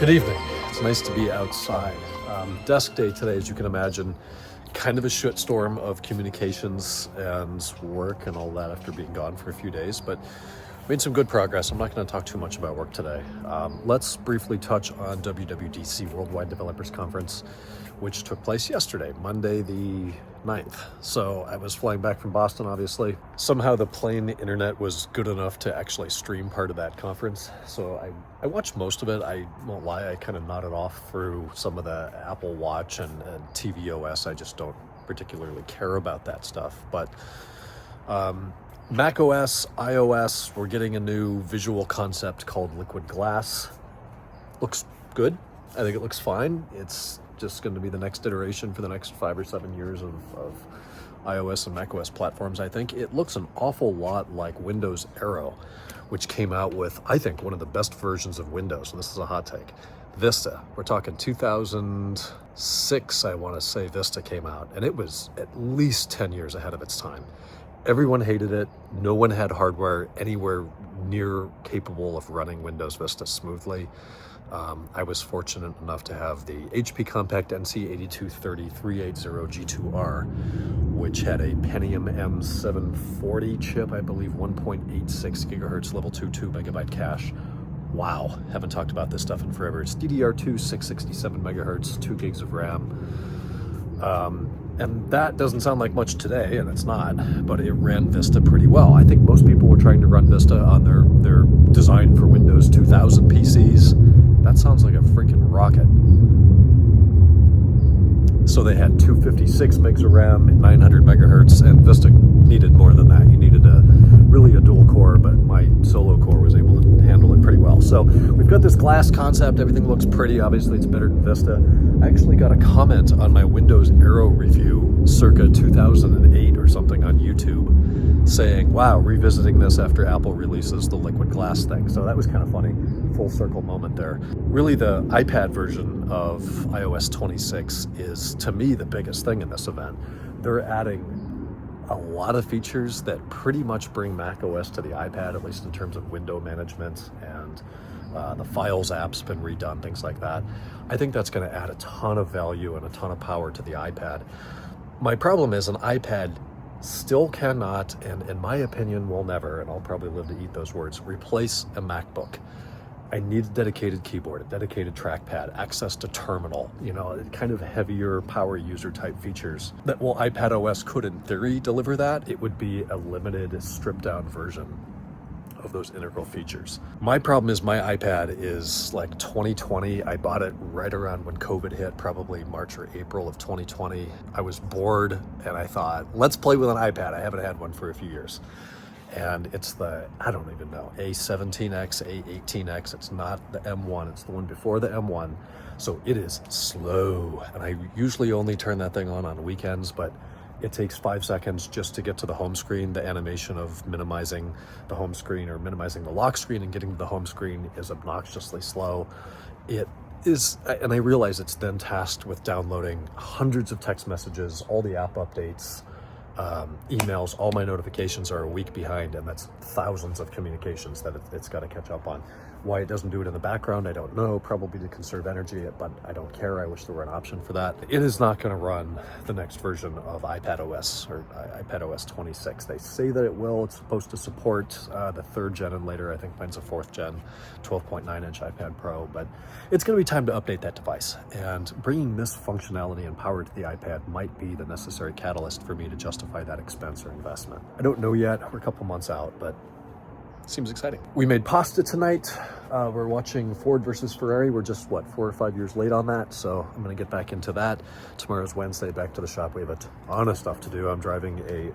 Good evening. It's nice to be outside. Desk day today, as you can imagine, kind of a shitstorm of communications and work and all that after being gone for a few days, but made some good progress. I'm not going to talk too much about work today. Let's briefly touch on WWDC, Worldwide Developers Conference, which took place yesterday, Monday the 9th. So I was flying back from Boston, obviously. Somehow the plane internet was good enough to actually stream part of that conference. So I watched most of it. I won't lie, I kind of nodded off through some of the Apple Watch and tvOS. I just don't particularly care about that stuff. But Mac OS, iOS, we're getting a new visual concept called Liquid Glass. Looks good. I think it looks fine. It's just going to be the next iteration for the next 5 or 7 years of iOS and macOS platforms, I think. It looks an awful lot like Windows Aero, which came out with, I think, one of the best versions of Windows, and this is a hot take, Vista. We're talking 2006, I want to say Vista came out, and it was at least 10 years ahead of its time. Everyone hated it. No one had hardware anywhere near capable of running Windows Vista smoothly. I was fortunate enough to have the HP Compact NC8230 380 G2R, which had a Pentium M740 chip, I believe 1.86 gigahertz, level 2 2 MB cache. Wow, haven't talked about this stuff in forever. It's DDR2, 667 megahertz, 2 gigs of RAM. And that doesn't sound like much today, and it's not, but it ran Vista pretty well. I think most people were trying to run Vista on their design for Windows 2000 PCs. That sounds like a freaking rocket. So they had 256 megs of RAM, 900 megahertz, and Vista needed more than that. You needed really a dual core, but my solo core was able to handle it pretty well. So we've got this glass concept. Everything looks pretty. Obviously, it's better than Vista. I actually got a comment on my Windows Aero review circa 2008 or something on YouTube saying, wow, revisiting this after Apple releases the liquid glass thing. So that was kind of funny. Full circle moment there. Really, the iPad version of iOS 26 is, to me, the biggest thing in this event. They're adding a lot of features that pretty much bring Mac OS to the iPad, at least in terms of window management, and the Files app's been redone, things like that. I think that's going to add a ton of value and a ton of power to the iPad. My problem is an iPad still cannot, and in my opinion will never, and I'll probably live to eat those words, replace a MacBook. I need a dedicated keyboard, a dedicated trackpad, access to terminal, kind of heavier power user type features that while iPad OS could in theory deliver that, it would be a limited stripped down version of those integral features. My problem is my iPad is like 2020. I bought it right around when COVID hit, probably March or April of 2020. I was bored and I thought, let's play with an iPad. I haven't had one for a few years. And it's the, I don't even know, A17X, A18X. It's not the M1, it's the one before the M1. So it is slow. And I usually only turn that thing on weekends, but it takes 5 seconds just to get to the home screen. The animation of minimizing the home screen or minimizing the lock screen and getting to the home screen is obnoxiously slow. It is, and I realize it's then tasked with downloading hundreds of text messages, all the app updates, emails. All my notifications are a week behind, and that's thousands of communications that it's got to catch up on. Why it doesn't do it in the background, I don't know. Probably to conserve energy, but I don't care. I wish there were an option for that. It is not going to run the next version of iPad OS or iPad OS 26. They say that it will. It's supposed to support the 3rd gen and later. I think mine's a 4th gen, 12.9-inch iPad Pro, but it's going to be time to update that device. And bringing this functionality and power to the iPad might be the necessary catalyst for me to justify that expense or investment. I don't know yet. We're a couple months out, but seems exciting. We made pasta tonight. We're watching Ford versus Ferrari. We're just, 4 or 5 years late on that, so I'm going to get back into that. Tomorrow's Wednesday, back to the shop. We have a ton of stuff to do. I'm driving a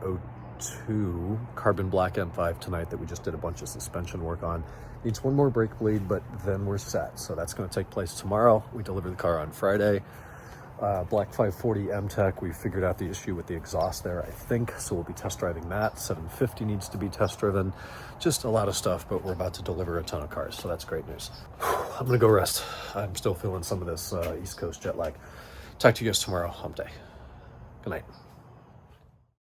02 Carbon Black M5 tonight that we just did a bunch of suspension work on. Needs one more brake bleed, but then we're set. So that's going to take place tomorrow. We deliver the car on Friday. Black 540 M-Tech, we figured out the issue with the exhaust there, I think, so we'll be test driving that. 750 needs to be test driven. Just a lot of stuff, but we're about to deliver a ton of cars, so that's great news. I'm gonna go rest. I'm still feeling some of this East Coast jet lag. Talk to you guys tomorrow, hump day. Good night.